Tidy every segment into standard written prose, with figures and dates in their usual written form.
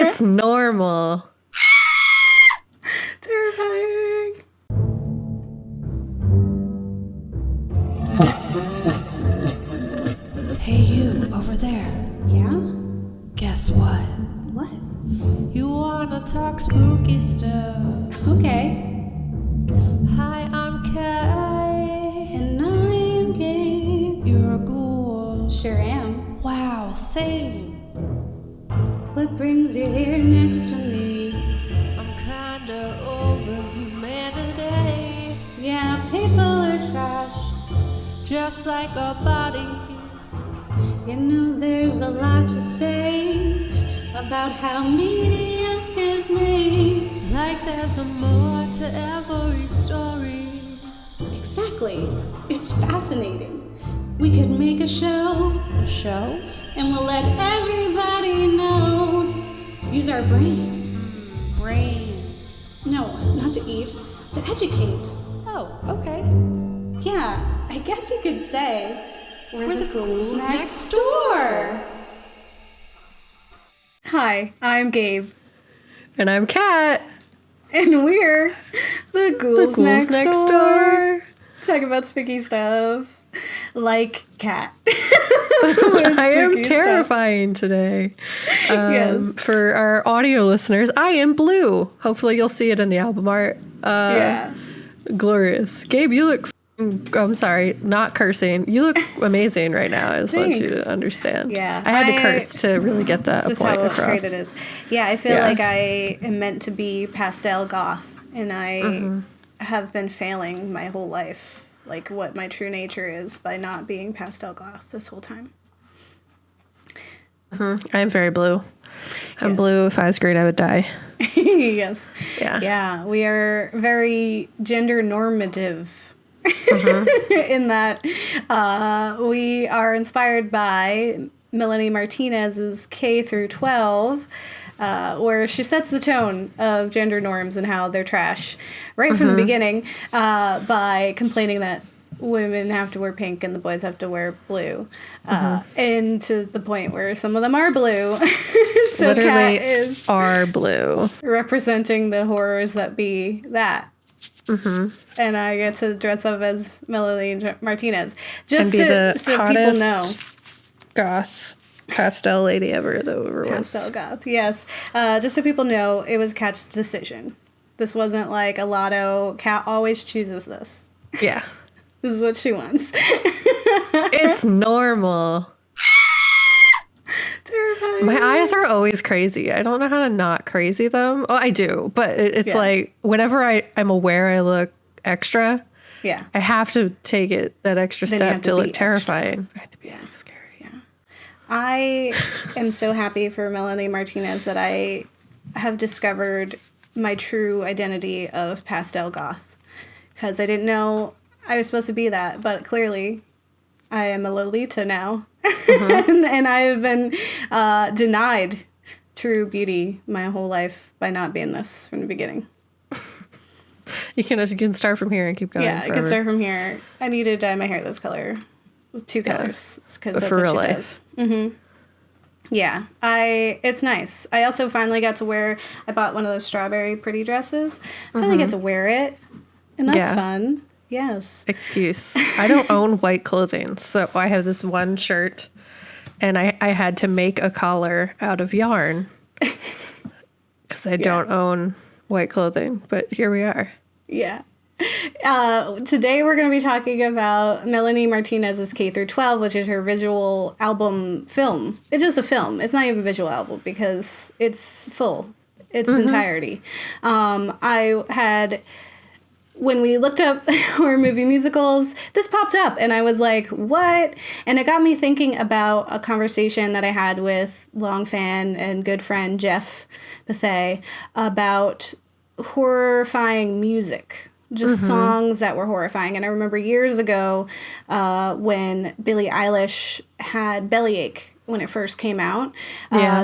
It's normal. Terrifying. Hey, you over there. Yeah? Guess what? What? You wanna talk spooky stuff? Okay. Hi, I'm Kay. And I am Gabe. You're a ghoul. Sure am. Wow, same. What brings you here next to me? I'm kinda over humanity. Yeah, people are trash. Just like our bodies. You know there's a lot to say about how medium is made. Like there's a more to every story. Exactly. It's fascinating. We could make a show, A show? and we'll let everybody know. Use our brains. Brains. No, not to eat, to educate. Oh, okay. Yeah, I guess you could say we're the ghouls next next door. Hi, I'm Gabe. And I'm Kat. And we're the ghouls, Ghouls next door. Talk about spooky stuff. Like Cat. I am terrifying today. Yes. For our audio listeners, I am blue. Hopefully you'll see it in the album art. Yeah. Glorious. Gabe, you look... I'm sorry, not cursing. You look amazing right now. I just want you to understand. Yeah. I had to curse to really get that Just point how across. great it is. Yeah, I feel Yeah. like I am meant to be pastel goth, and I have been failing my whole life, like what my true nature is, by not being pastel goth this whole time. I am very blue. I'm Yes. blue. If I was green, I would die. Yes. Yeah. Yeah, we are very gender normative. In that we are inspired by Melanie Martinez's K-12, where she sets the tone of gender norms and how they're trash right from the beginning by complaining that women have to wear pink and the boys have to wear blue, and to the point where some of them are blue. So Literally Kat is are blue. representing the horrors that be that. And I get to dress up as Melanie Martinez. Just And be the so people hottest know. goth pastel lady ever that ever was. Pastel goth, yes. Just so people know, it was Kat's decision. This wasn't like a lotto. Kat always chooses this. Yeah. This is what she wants. It's normal. Terrifying. My eyes are always crazy. I don't know how to not crazy them. Oh, I do, but it's Yeah. like whenever I'm aware I look extra, Yeah. I have to take that extra Then you step have to to look be terrifying. I have to be scary. I am so happy for Melanie Martinez that I have discovered my true identity of pastel goth. Because I didn't know I was supposed to be that, but clearly I am a Lolita now. and I have been denied true beauty my whole life by not being this from the beginning. You can start from here and keep going. Yeah, I can start from here. I need to dye my hair this color. With two colors. Because that's for what real she life. does. Yeah, it's nice. I also finally got to wear, I bought one of those strawberry pretty dresses. I finally get to wear it, and that's Yeah. fun. Yes. Excuse. I don't own white clothing, so I have this one shirt, and I had to make a collar out of yarn because I don't own white clothing. But here we are. Yeah. Today we're going to be talking about Melanie Martinez's K-12, which is her visual album film. It's just a film. It's not even a visual album because it's full. Its entirety. I had... When we looked up horror movie musicals, this popped up, and I was like, what? And it got me thinking about a conversation that I had with long fan and good friend Jeff Bissay about horrifying music. Just songs that were horrifying. And I remember years ago when Billie Eilish had Bellyache when it first came out,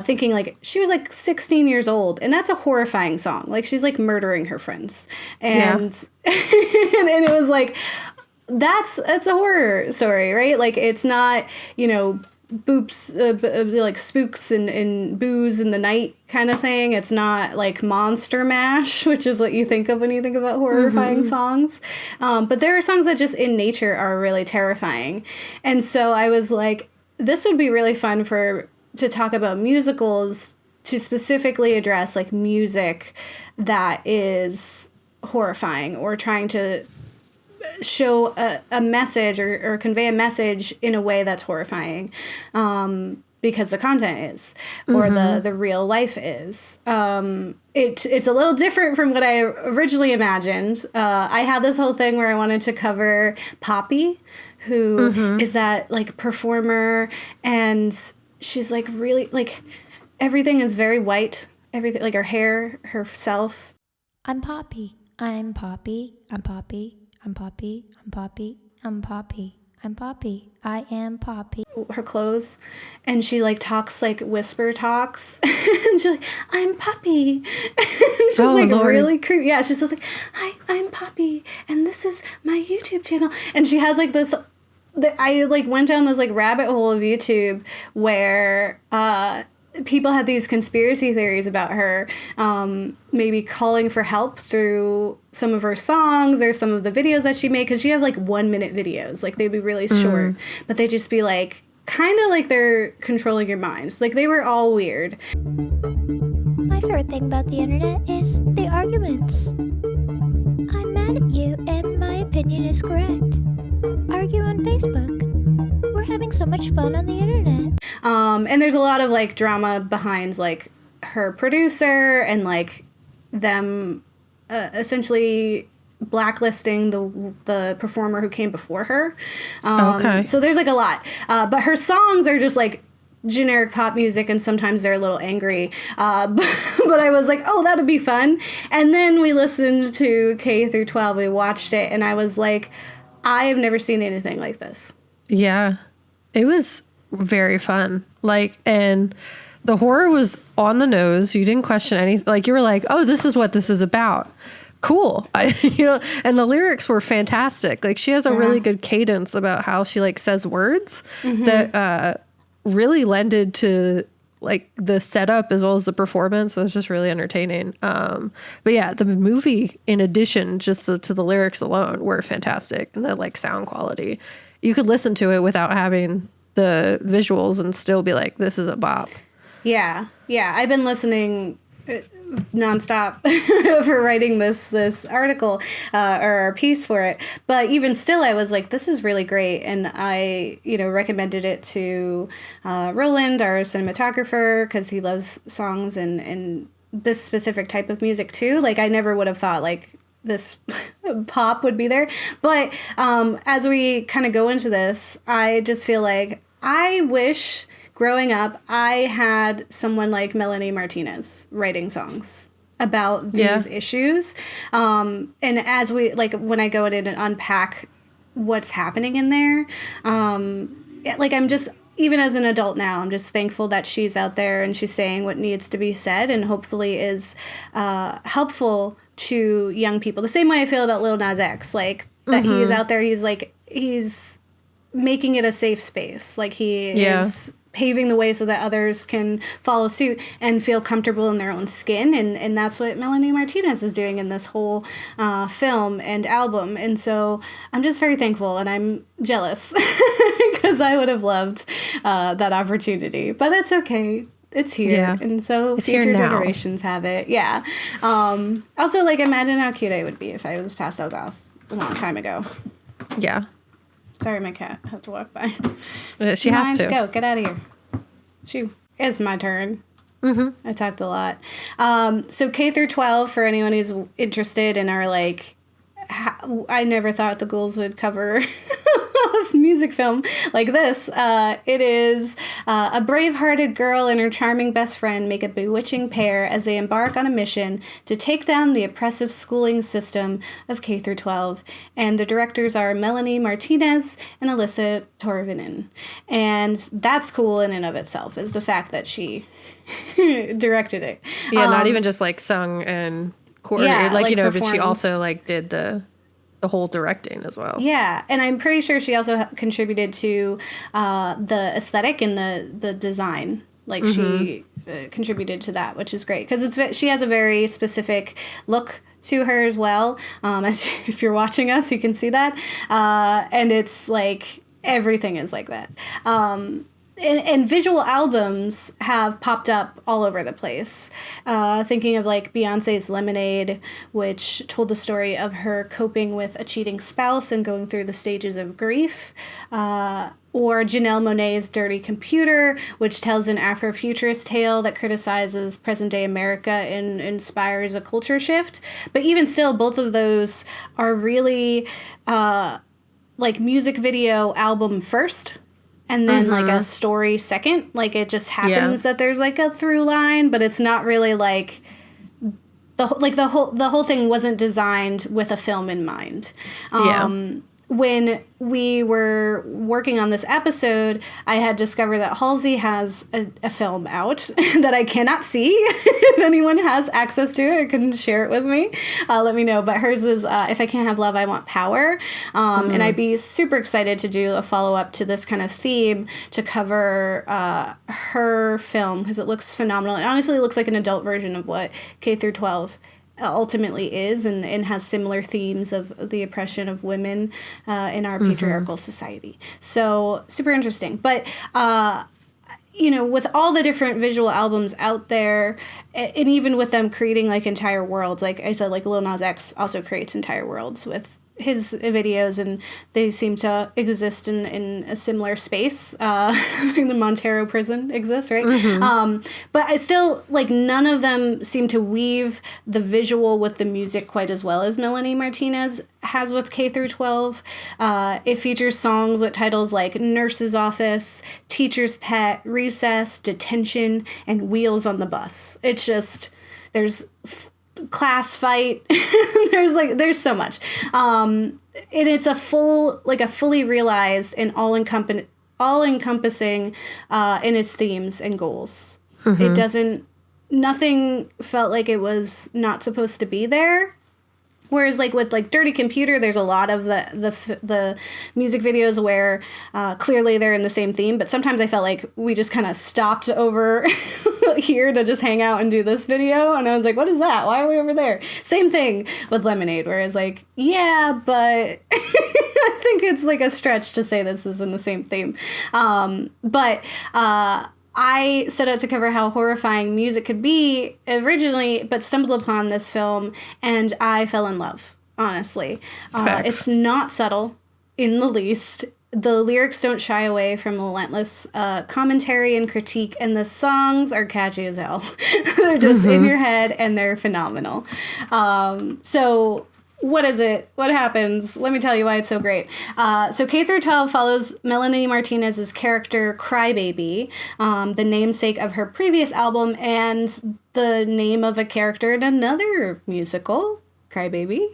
thinking like she was like 16 years old, and that's a horrifying song. Like she's like murdering her friends, and and it was like that's a horror story, right? Like it's not boops, like spooks and booze in the night kind of thing. It's not like monster mash, which is what you think of when you think about horrifying songs. But there are songs that just in nature are really terrifying. And so I was like, this would be really fun to talk about musicals, to specifically address like music that is horrifying or trying to show a message or convey a message in a way that's horrifying, because the content is, or the real life is. It's a little different from what I originally imagined. I had this whole thing where I wanted to cover Poppy, who is that like performer, and she's like really like everything is very white. Everything, like her hair, herself. I'm Poppy. I'm Poppy. I'm Poppy. I'm Poppy. I'm Poppy. I'm Poppy. I'm Poppy. I am Poppy. Her clothes, and she like talks like whisper talks, and she's like, "I'm Poppy," and she's like Lord. Really creepy. Yeah, she's just like, "Hi, I'm Poppy, and this is my YouTube channel," and she has like this. I like went down this like rabbit hole of YouTube where people had these conspiracy theories about her, maybe calling for help through some of her songs or some of the videos that she made, because she have like 1 minute videos, like they'd be really short, but they'd just be like kind of like they're controlling your minds. Like they were all weird. My favorite thing about the internet is the arguments. I'm mad at you and my opinion is correct. Argue on Facebook. We're having so much fun on the internet. And there's a lot of like drama behind like her producer and like them essentially blacklisting the performer who came before her. Okay. So there's like a lot. But her songs are just like generic pop music, and sometimes they're a little angry. But I was like, oh, that'd be fun. And then we listened to K-12. We watched it, and I was like, I have never seen anything like this. Yeah. It was very fun. Like, and the horror was on the nose. You didn't question anything. Like, you were like, oh, this is what this is about. Cool. And the lyrics were fantastic. Like, she has a really good cadence about how she like says words that really lended to like the setup as well as the performance. It was just really entertaining. But yeah, the movie, in addition just to the lyrics alone, were fantastic. And the like sound quality, you could listen to it without having the visuals and still be like, this is a bop. Yeah. I've been listening nonstop for writing this article or piece for it. But even still, I was like, this is really great. And I, recommended it to Roland, our cinematographer, because he loves songs and this specific type of music too. Like, I never would have thought like this pop would be there. But as we kind of go into this, I just feel like I wish growing up I had someone like Melanie Martinez writing songs about these issues. And as we like, when I go in and unpack what's happening in there, like I'm just, even as an adult now, I'm just thankful that she's out there and she's saying what needs to be said, and hopefully is helpful to young people. The same way I feel about Lil Nas X, like that he is out there. He's making it a safe space. Like he is paving the way so that others can follow suit and feel comfortable in their own skin. And that's what Melanie Martinez is doing in this whole film and album. And so I'm just very thankful, and I'm jealous because I would have loved that opportunity. But it's okay. It's here. Yeah. And so it's future generations have it. Yeah. Also, like, imagine how cute I would be if I was passed out goth a long time ago. Yeah. Sorry, my cat had to walk by. She has to. Go. Get out of here. Shoo. It's my turn. I talked a lot. So K-12, for anyone who's interested and are like, I never thought the Ghouls would cover a music film like this. It is a brave-hearted girl and her charming best friend make a bewitching pair as they embark on a mission to take down the oppressive schooling system of K-12. And the directors are Melanie Martinez and Alyssa Torvinen. And that's cool in and of itself, is the fact that she directed it. Yeah, not even just like sung and but she also like did the the whole directing as well. Yeah, and I'm pretty sure she also contributed to the aesthetic and the design. Like she contributed to that, which is great because she has a very specific look to her as well. As if you're watching us, you can see that, and it's like everything is like that. And visual albums have popped up all over the place. Thinking of like Beyonce's Lemonade, which told the story of her coping with a cheating spouse and going through the stages of grief. Or Janelle Monáe's Dirty Computer, which tells an Afrofuturist tale that criticizes present-day America and inspires a culture shift. But even still, both of those are really like music video album first, and then like a story second. Like it just happens that there's like a through line, but it's not really like the whole thing wasn't designed with a film in mind. When we were working on this episode, I had discovered that Halsey has a film out that I cannot see. If anyone has access to it or can share it with me, let me know. But hers is If I Can't Have Love, I Want Power. And I'd be super excited to do a follow-up to this kind of theme to cover her film because it looks phenomenal. It honestly looks like an adult version of what K-12 ultimately is and has similar themes of the oppression of women in our patriarchal society. So super interesting. But, with all the different visual albums out there, and even with them creating like entire worlds, like I said, like Lil Nas X also creates entire worlds with his videos, and they seem to exist in a similar space. The Montero prison exists, right? But I still, like, none of them seem to weave the visual with the music quite as well as Melanie Martinez has with K-12. It features songs with titles like Nurse's Office, Teacher's Pet, Recess, Detention, and Wheels on the Bus. It's just, there's class fight. there's so much. And it's a fully realized and all-encompassing in its themes and goals. Nothing felt like it was not supposed to be there. Whereas, like, with, like, Dirty Computer, there's a lot of the music videos where clearly they're in the same theme, but sometimes I felt like we just kind of stopped over here to just hang out and do this video, and I was like, what is that? Why are we over there? Same thing with Lemonade, where it's like, yeah, but I think it's, like, a stretch to say this is in the same theme. I set out to cover how horrifying music could be originally, but stumbled upon this film, and I fell in love, honestly. It's not subtle in the least. The lyrics don't shy away from relentless commentary and critique, and the songs are catchy as hell. They're just in your head, and they're phenomenal. So what is it? What happens? Let me tell you why it's so great. So K-12 follows Melanie Martinez's character, Crybaby, the namesake of her previous album, and the name of a character in another musical, Crybaby,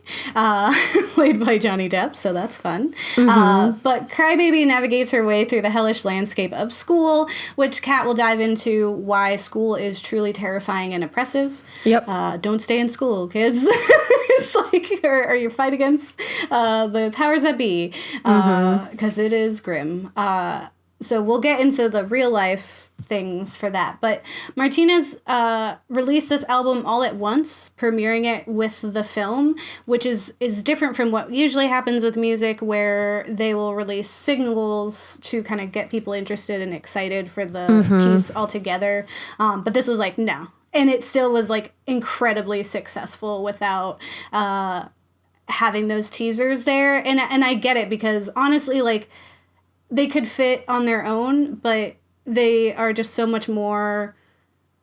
played by Johnny Depp, so that's fun. But Crybaby navigates her way through the hellish landscape of school, which Kat will dive into why school is truly terrifying and oppressive. Yep. Don't stay in school, kids. It's like, or you fight against the powers that be, because it is grim. So we'll get into the real life things for that. But Martinez released this album all at once, premiering it with the film, which is different from what usually happens with music, where they will release singles to kind of get people interested and excited for the piece altogether. But this was like, no. And it still was like incredibly successful without having those teasers there. And I get it, because honestly, like, they could fit on their own, but they are just so much more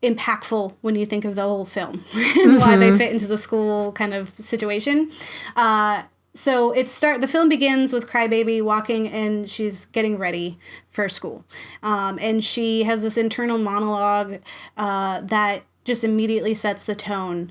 impactful when you think of the whole film and why they fit into the school kind of situation. So the film begins with Crybaby walking, and she's getting ready for school. And she has this internal monologue that just immediately sets the tone,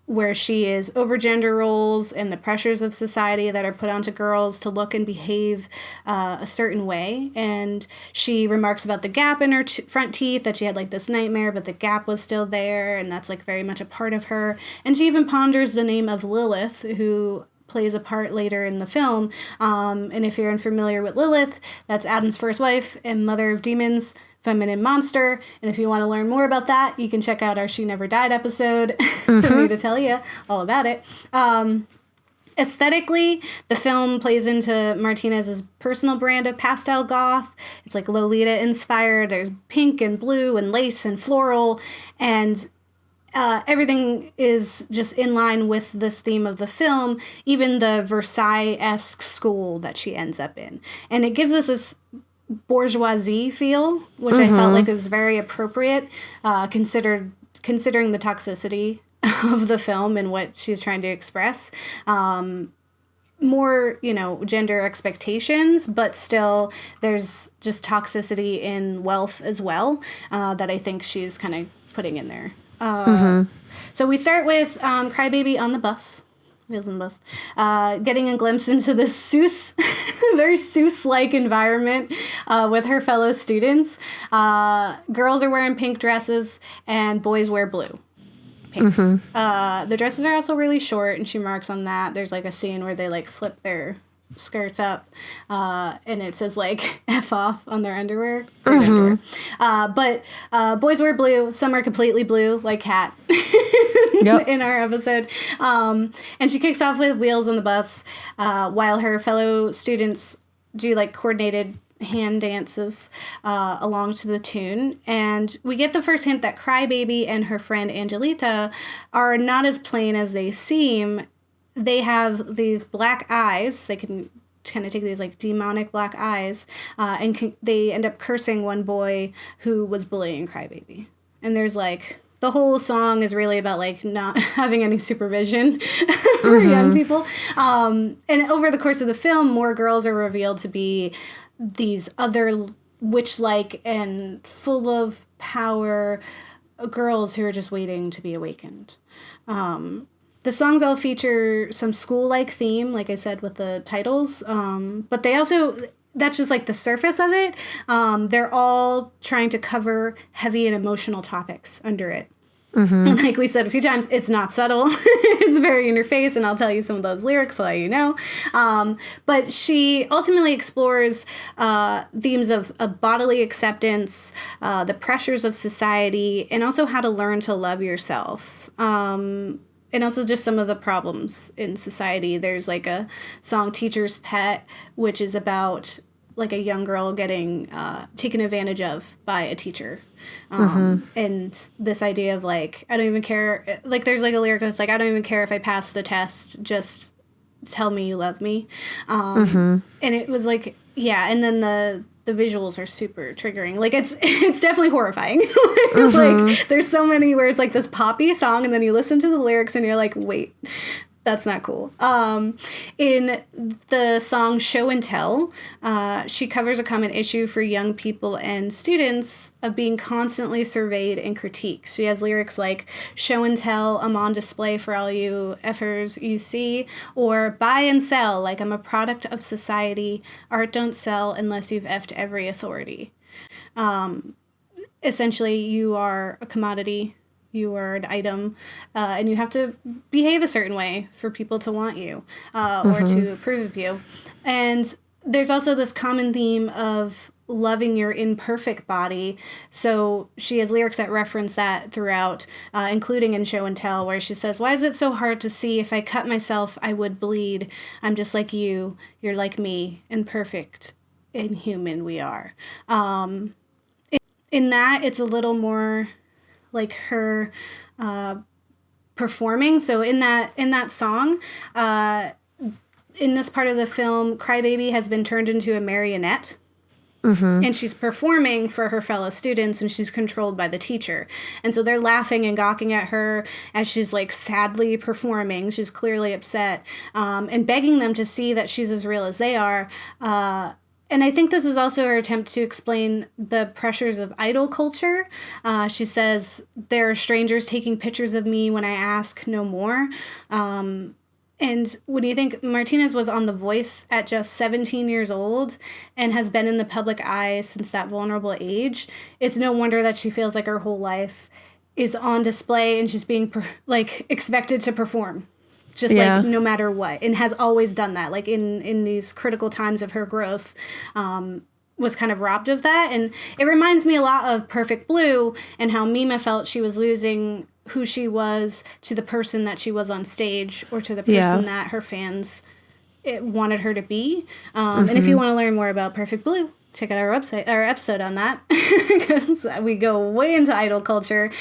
where she is over gender roles and the pressures of society that are put onto girls to look and behave a certain way. And she remarks about the gap in her front teeth, that she had like this nightmare, but the gap was still there, and that's like very much a part of her. And she even ponders the name of Lilith, who plays a part later in the film. And if you're unfamiliar with Lilith, that's Adam's first wife and mother of demons, feminine monster. And if you want to learn more about that, you can check out our She Never Died episode for me to tell you all about it. Aesthetically, the film plays into Martinez's personal brand of pastel goth. It's like Lolita inspired. There's pink and blue and lace and floral, and everything is just in line with this theme of the film, even the Versailles-esque school that she ends up in. And it gives us this bourgeoisie feel, which I felt like it was very appropriate, considering the toxicity of the film and what she's trying to express. More, gender expectations, but still there's just toxicity in wealth as well, that I think she's kind of putting in there. So we start with Crybaby on the bus. Wheels on the bus. Getting a glimpse into this Seuss, very Seuss-like environment with her fellow students. Girls are wearing pink dresses and boys wear blue. The dresses are also really short, and she marks on that. There's like a scene where they like flip their skirts up, and it says like F off on their underwear. But boys wear blue. Some are completely blue, like Kat in our episode. And she kicks off with Wheels on the Bus, while her fellow students do like coordinated hand dances along to the tune. And we get the first hint that Crybaby and her friend Angelita are not as plain as they seem. They have these black eyes. They can kind of take these like demonic black eyes, and they end up cursing one boy who was bullying Crybaby. And there's like, the whole song is really about like not having any supervision for young people. And over the course of the film, more girls are revealed to be these other witch-like and full of power girls who are just waiting to be awakened. The songs all feature some school-like theme, like I said, with the titles. But they also, that's just like the surface of it. They're all trying to cover heavy and emotional topics under it. And like we said a few times, it's not subtle. It's very in your face, and I'll tell you some of those lyrics so you know. But she ultimately explores themes of bodily acceptance, the pressures of society, and also how to learn to love yourself. And also just some of the problems in society. There's like a song, Teacher's Pet, which is about like a young girl getting taken advantage of by a teacher. And this idea of like, I don't even care. Like there's like a lyric that's like, I don't even care if I pass the test. Just tell me you love me. And it was like, yeah. And then the visuals are super triggering. Like it's definitely horrifying. Like there's so many where it's like this poppy song, and then you listen to the lyrics and you're like, wait, that's not cool. In the song Show and Tell, she covers a common issue for young people and students of being constantly surveyed and critiqued. She has lyrics like, show and tell, I'm on display for all you effers you see, or buy and sell, like I'm a product of society. Art don't sell unless you've effed every authority. Essentially, you are a commodity. You are an item, and you have to behave a certain way for people to want you or to approve of you. And there's also this common theme of loving your imperfect body. So she has lyrics that reference that throughout, including in Show and Tell, where she says, why is it so hard to see? If I cut myself, I would bleed. I'm just like you. You're like me. Imperfect and human we are. In that, it's a little more like her performing. So in that song, in this part of the film, Crybaby has been turned into a marionette. And she's performing for her fellow students, and she's controlled by the teacher. And so they're laughing and gawking at her as she's like sadly performing. She's clearly upset, and begging them to see that she's as real as they are. And I think this is also her attempt to explain the pressures of idol culture. She says, there are strangers taking pictures of me when I ask no more. And when you think Martinez was on The Voice at just 17 years old and has been in the public eye since that vulnerable age, it's no wonder that she feels like her whole life is on display and she's being expected to perform. just Yeah. like no matter what, and has always done that. Like in these critical times of her growth, was kind of robbed of that. And it reminds me a lot of Perfect Blue and how Mima felt she was losing who she was to the person that she was on stage, or to the person that her fans wanted her to be. And if you want to learn more about Perfect Blue, check out our episode on that, because we go way into idol culture,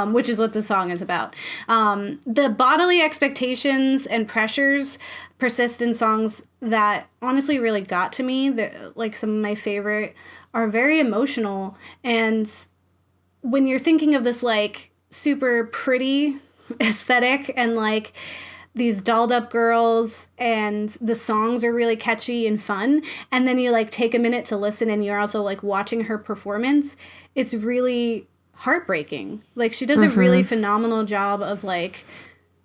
which is what the song is about. The bodily expectations and pressures persist in songs that honestly really got to me. Like some of my favorite are very emotional. And when you're thinking of this like super pretty aesthetic and like these dolled up girls, and the songs are really catchy and fun, and then you like take a minute to listen and you're also like watching her performance, it's really heartbreaking. Like she does a really phenomenal job of like,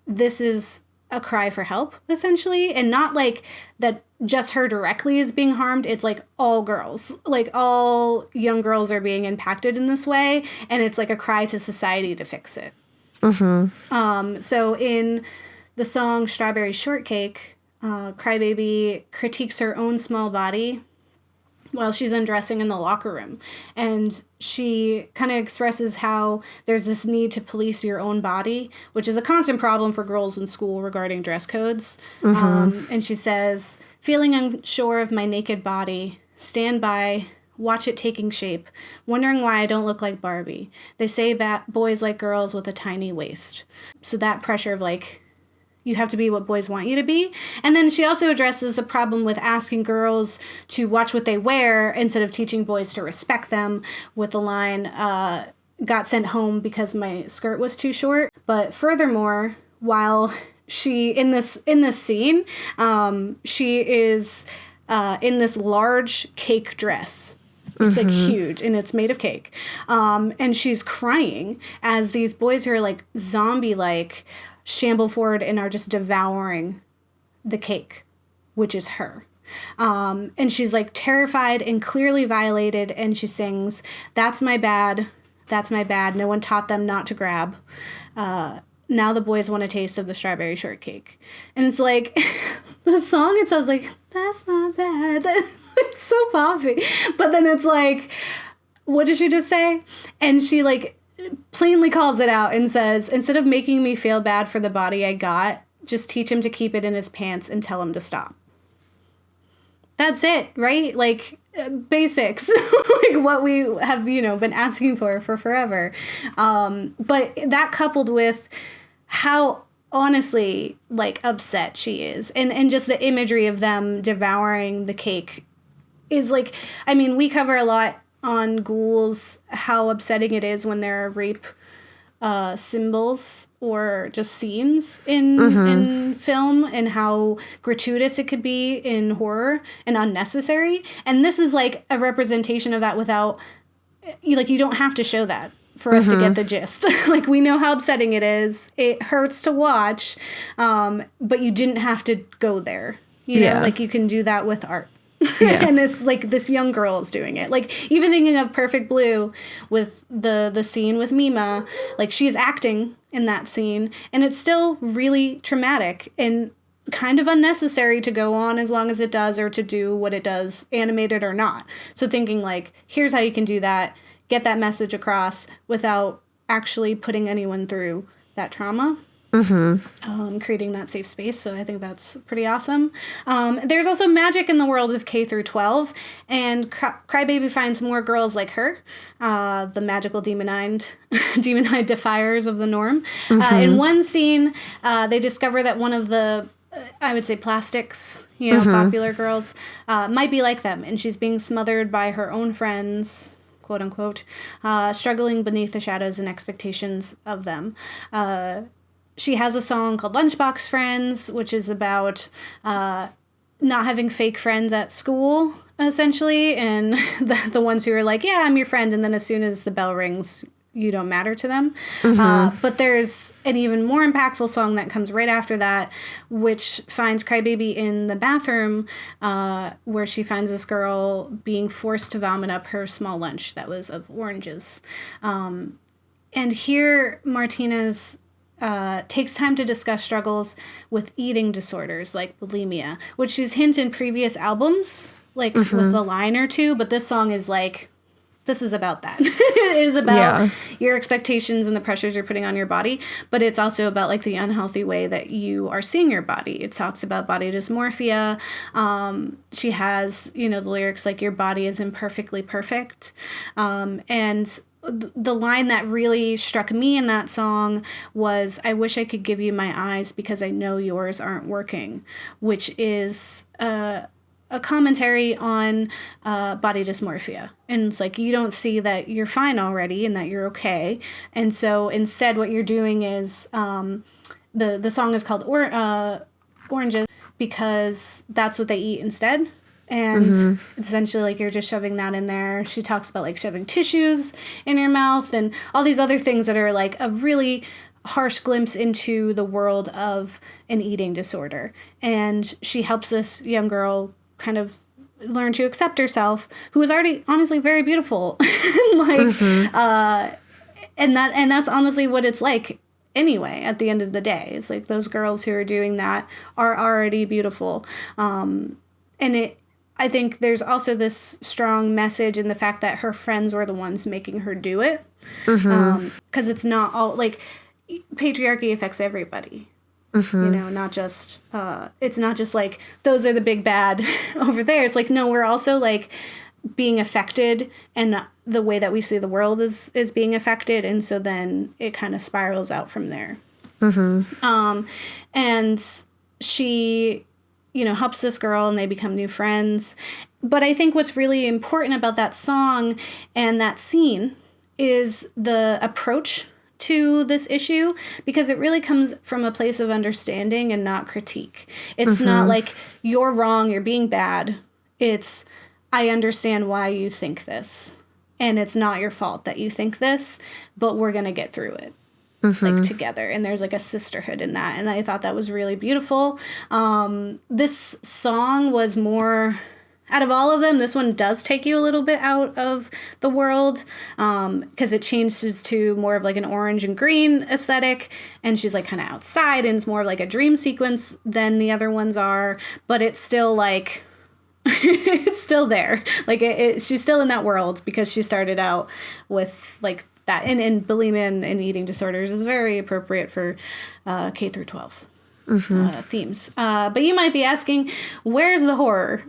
this is a cry for help essentially, and not like that just her directly is being harmed. It's like all girls, like all young girls are being impacted in this way, and it's like a cry to society to fix it. So in the song Strawberry Shortcake, Crybaby critiques her own small body while she's undressing in the locker room. And she kind of expresses how there's this need to police your own body, which is a constant problem for girls in school regarding dress codes. And she says, feeling unsure of my naked body, stand by, watch it taking shape, wondering why I don't look like Barbie. They say boys like girls with a tiny waist. So that pressure of like, you have to be what boys want you to be. And then she also addresses the problem with asking girls to watch what they wear instead of teaching boys to respect them, with the line, got sent home because my skirt was too short. But furthermore, while she, in this scene, she is in this large cake dress. It's like huge, and it's made of cake. And she's crying as these boys who are like zombie-like shamble forward and are just devouring the cake, which is her. And she's like terrified and clearly violated, and she sings, "That's my bad, that's my bad. No one taught them not to grab. Now the boys want a taste of the strawberry shortcake." And it's like, the song itself is like, that's not bad. It's so poppy. But then it's like, what did she just say? And she like plainly calls it out and says, instead of making me feel bad for the body I got, just teach him to keep it in his pants and tell him to stop. That's it, right? Like, basics. Like what we have, been asking for forever. But that coupled with how honestly, like, upset she is, and just the imagery of them devouring the cake is like, I mean, we cover a lot on Ghouls how upsetting it is when there are rape symbols or just scenes in film, and how gratuitous it could be in horror and unnecessary. And this is like a representation of that without, like, you don't have to show that for us to get the gist. Like, we know how upsetting it is. It hurts to watch, but you didn't have to go there. You know, like, you can do that with art. And this young girl is doing it. Like, even thinking of Perfect Blue with the scene with Mima, like, she's acting in that scene, and it's still really traumatic and kind of unnecessary to go on as long as it does, or to do what it does, animated or not. So thinking, like, here's how you can do that, get that message across without actually putting anyone through that trauma. Creating that safe space. So I think that's pretty awesome. There's also magic in the world of K-12, and Crybaby finds more girls like her, the magical demon-eyed defiers of the norm. In one scene, they discover that one of the I would say plastics, popular girls, might be like them, and she's being smothered by her own friends, quote unquote, struggling beneath the shadows and expectations of them. She has a song called Lunchbox Friends, which is about not having fake friends at school, essentially, and the ones who are like, yeah, I'm your friend, and then as soon as the bell rings, you don't matter to them. But there's an even more impactful song that comes right after that, which finds Crybaby in the bathroom, where she finds this girl being forced to vomit up her small lunch that was of oranges. And here Martinez takes time to discuss struggles with eating disorders like bulimia, which she's hinted in previous albums, like with a line or two, but this song is like, this is about that. It is about your expectations and the pressures you're putting on your body, but it's also about like the unhealthy way that you are seeing your body. It talks about body dysmorphia. She has, the lyrics like, your body is imperfectly perfect. And the line that really struck me in that song was, I wish I could give you my eyes because I know yours aren't working, which is a commentary on body dysmorphia. And it's like, you don't see that you're fine already and that you're okay. And so instead what you're doing is, the song is called Oranges because that's what they eat instead. And it's essentially like you're just shoving that in there. She talks about like shoving tissues in your mouth and all these other things that are like a really harsh glimpse into the world of an eating disorder. And she helps this young girl kind of learn to accept herself, who is already honestly very beautiful. And that's honestly what it's like anyway at the end of the day. It's like those girls who are doing that are already beautiful. I think there's also this strong message in the fact that her friends were the ones making her do it. Because it's not all, like, patriarchy affects everybody. Not just, it's not just like, those are the big bad over there. It's like, no, we're also like being affected, and the way that we see the world is being affected. And so then it kind of spirals out from there. And she, helps this girl and they become new friends. But I think what's really important about that song and that scene is the approach to this issue, because it really comes from a place of understanding and not critique. It's not like, you're wrong, you're being bad. It's, I understand why you think this, and it's not your fault that you think this, but we're going to get through it. Like together, and there's like a sisterhood in that, and I thought that was really beautiful. This song was more, out of all of them, this one does take you a little bit out of the world, because it changes to more of like an orange and green aesthetic, and she's like kind of outside, and it's more like a dream sequence than the other ones are, but it's still like it's still there, like she's still in that world, because she started out with like that, and bulimia and eating disorders is very appropriate for K through 12 themes. But you might be asking, where's the horror?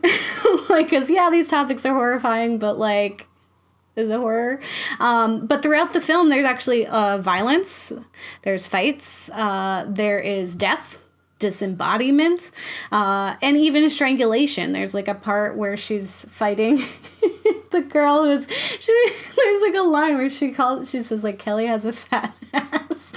Like, because these topics are horrifying, but like, is it horror? But throughout the film, there's actually violence, there's fights, there is death, disembodiment, and even strangulation. There's like a part where she's fighting the girl there's like a line where she says like, Kelly has a fat ass,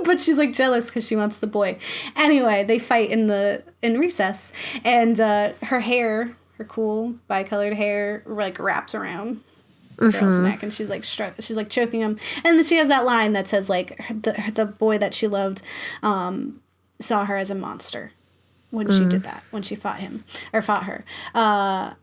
but she's like jealous because she wants the boy. Anyway, they fight in recess, and her cool bicolored hair like wraps around the girl's neck, and she's like choking him, and then she has that line that says like, the boy that she loved saw her as a monster when she did that, when she fought her.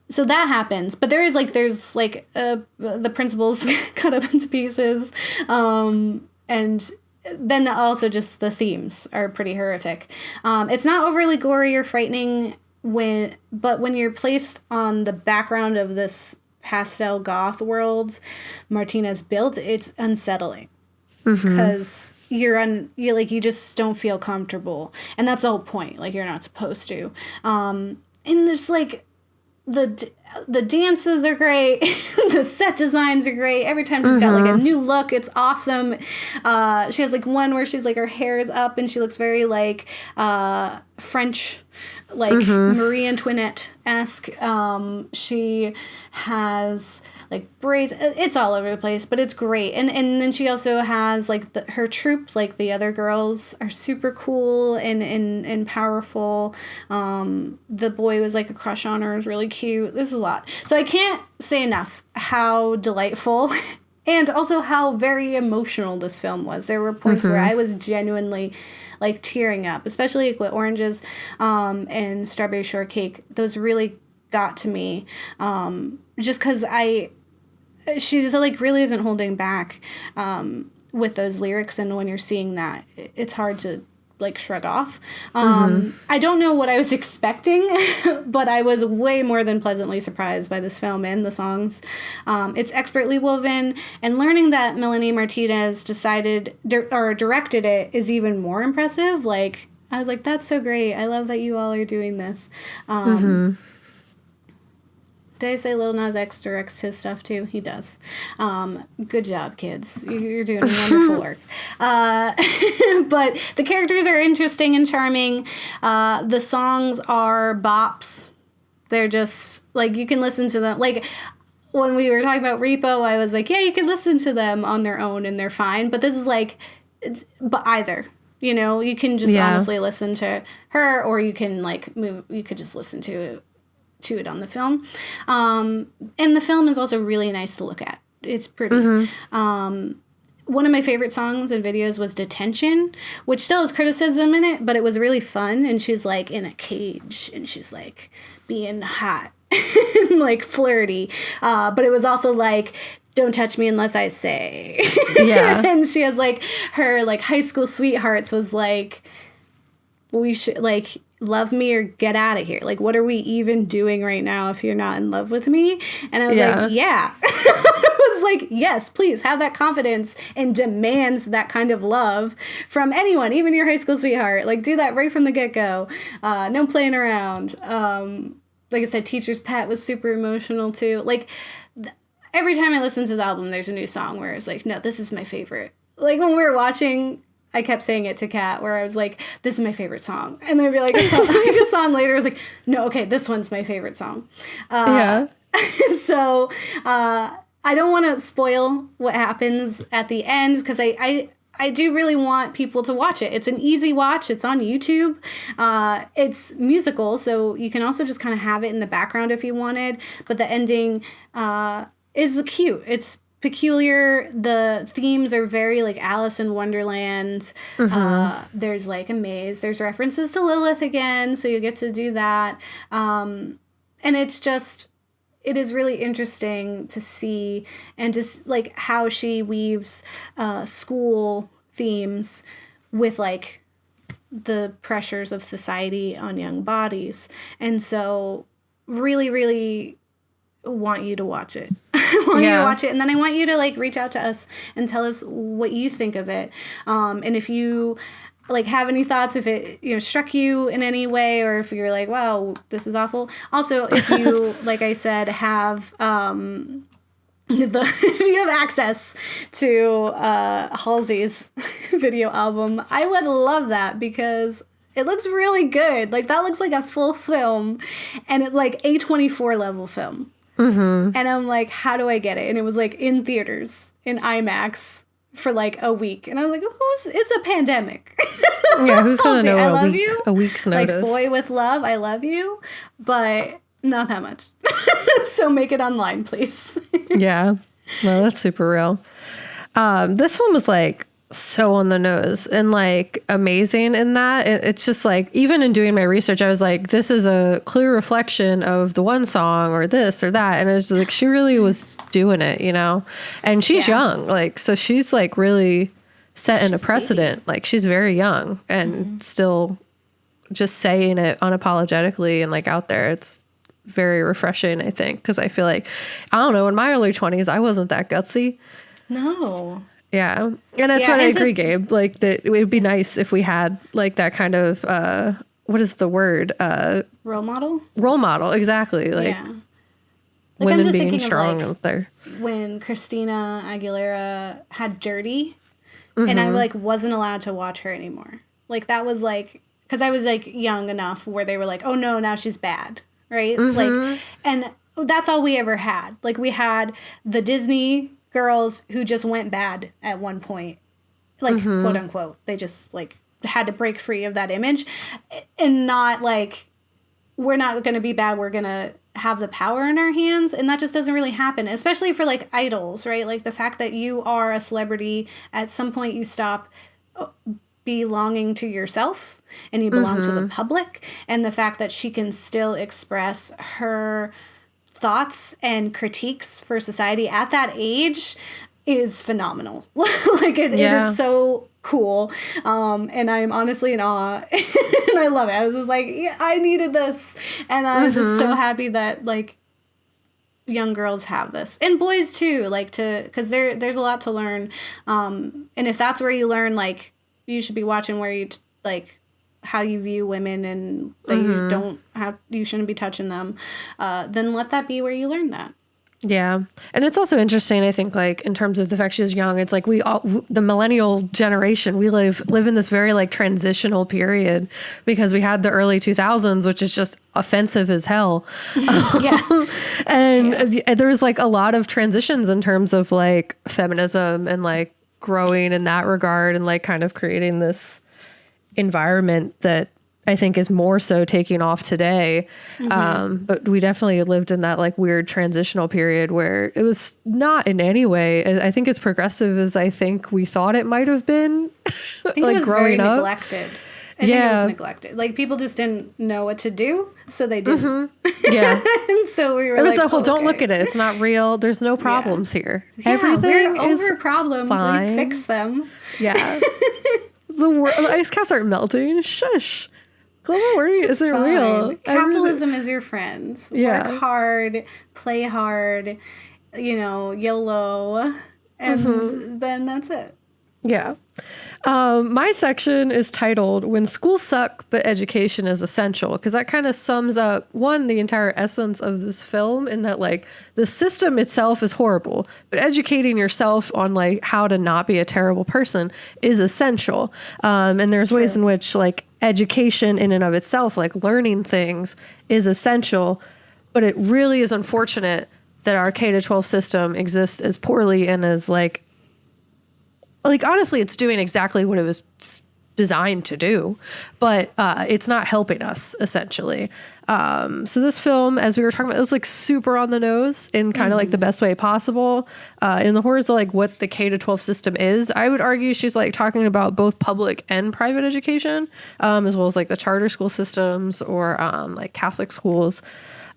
So that happens, but there's the principal's cut up into pieces, and then also just the themes are pretty horrific. It's not overly gory or frightening but when you're placed on the background of this pastel goth world Martinez built, it's unsettling. Because you just don't feel comfortable, and that's the whole point. Like, you're not supposed to. And there's like the dances are great, the set designs are great. Every time she's got like a new look, it's awesome. She has like one where she's like, her hair is up and she looks very like French, like Marie Antoinette-esque. She has like braids. It's all over the place, but it's great. And then she also has like her troupe, like the other girls are super cool and powerful. The boy was like a crush on her, is really cute. There's a lot. So I can't say enough how delightful and also how very emotional this film was. There were points where I was genuinely like tearing up, especially like with Oranges and Strawberry Shortcake. Those really got to me, just because she like really isn't holding back with those lyrics, and when you're seeing that, it's hard to like shrug off. I don't know what I was expecting, but I was way more than pleasantly surprised by this film and the songs. It's expertly woven, and learning that Melanie Martinez directed it is even more impressive. Like, I was like, that's so great. I love that you all are doing this. Did I say Lil Nas X directs his stuff too? He does. Good job, kids. You're doing wonderful work. But the characters are interesting and charming. The songs are bops. They're just, like, you can listen to them. Like, when we were talking about Repo, I was like, yeah, you can listen to them on their own and they're fine. But this is like, but either. You know, you can just honestly listen to her, or you can, like, move. You could just listen to it on the film. And the film is also really nice to look at. It's pretty. One of my favorite songs and videos was Detention, which still has criticism in it, but it was really fun. And she's like in a cage and she's like being hot and like flirty. But it was also like, don't touch me unless I say. Yeah. And she has like her like high school sweethearts was like, we should like love me or get out of here. Like, what are we even doing right now if you're not in love with me? And I was like, yeah. I was like, yes, please have that confidence and demands that kind of love from anyone, even your high school sweetheart. Like, do that right from the get-go. No playing around. Like I said, Teacher's Pet was super emotional too. Like, every time I listen to the album, there's a new song where it's like, no, this is my favorite. Like, when we were watching, I kept saying it to Kat, where I was like, this is my favorite song. And there'd be like a song later, I was like, no, okay, this one's my favorite song. So I don't want to spoil what happens at the end, because I do really want people to watch it. It's an easy watch. It's on YouTube. It's musical, so you can also just kind of have it in the background if you wanted. But the ending is cute. It's peculiar. The themes are very like Alice in Wonderland. There's like a maze. There's references to Lilith again, so you get to do that. And it is really interesting to see, and just like how she weaves school themes with like the pressures of society on young bodies. And so really, really want you to watch it. I want you to watch it, and then I want you to like reach out to us and tell us what you think of it. And if you like have any thoughts, if it struck you in any way, or if you're like, wow, this is awful. Also, if you like I said have if you have access to Halsey's video album, I would love that, because it looks really good. Like, that looks like a full film, and it's like A24 level film. And I'm like, how do I get it? And it was like in theaters in IMAX for like a week, and I was like, it's a pandemic. Yeah, who's gonna know a week's notice? Like, boy with love, I love you, but not that much. So make it online, please. Yeah, well, that's super real. This one was like so on the nose and like amazing in that it's just like, even in doing my research, I was like, this is a clear reflection of the one song or this or that, and it was like, she really was doing it, and she's young, like, so she's like really setting a precedent. Like, she's very young and still just saying it unapologetically and like out there. It's very refreshing, I think, because I feel like, I don't know, in my early 20s I wasn't that gutsy. No. Yeah. And that's what I agree, Gabe. Like, that it would be nice if we had like that kind of what is the word? Role model? Role model, exactly. Like, women being strong out there. When Christina Aguilera had Dirty, and I like wasn't allowed to watch her anymore. Like, that was like, because I was like young enough where they were like, oh no, now she's bad. Right? Like, and that's all we ever had. Like, we had the Disney girls who just went bad at one point, like, quote unquote. They just like had to break free of that image, and not like, we're not going to be bad, we're going to have the power in our hands. And that just doesn't really happen, especially for like idols, right? Like, the fact that you are a celebrity, at some point you stop belonging to yourself and you belong to the public. And the fact that she can still express her thoughts and critiques for society at that age, is phenomenal. Like it is so cool. And I'm honestly in awe and I love it. I was just like, yeah, I needed this. And I'm just so happy that like young girls have this, and boys too, like because there's a lot to learn. And if that's where you learn, like you should be watching where you like how you view women and that you shouldn't be touching them, then let that be where you learn that. Yeah. And it's also interesting, I think, like in terms of the fact she was young, it's like the millennial generation, we live in this very like transitional period because we had the early 2000s, which is just offensive as hell. And there was like a lot of transitions in terms of like feminism and like growing in that regard and like kind of creating this environment that I think is more so taking off today. But we definitely lived in that like weird transitional period where it was not in any way, I think, as progressive as I think we thought it might have been. I think like it was growing very up. Neglected. I think it was neglected. Like people just didn't know what to do, so they didn't. Yeah. And so we were it was like, well, don't look at it. It's not real. There's no problems here. Yeah, Everything we're is over problems. fine. We fix them. Yeah. The ice caps aren't melting. Shush. Global warming isn't real. Capitalism is your friend. Yeah. Work hard, play hard, YOLO, and then that's it. Yeah. My section is titled When Schools Suck, But Education is Essential, because that kind of sums up, one, the entire essence of this film in that, like, the system itself is horrible, but educating yourself on, like, how to not be a terrible person is essential. And there's ways in which, like, education in and of itself, like learning things, is essential, but it really is unfortunate that our K-12 system exists as poorly and as, like, honestly, it's doing exactly what it was designed to do, but it's not helping us, essentially. So this film, as we were talking about, it was like super on the nose in kind of like the best way possible. In the horrors of like what the K-12 system is, I would argue she's like talking about both public and private education, as well as like the charter school systems or like Catholic schools.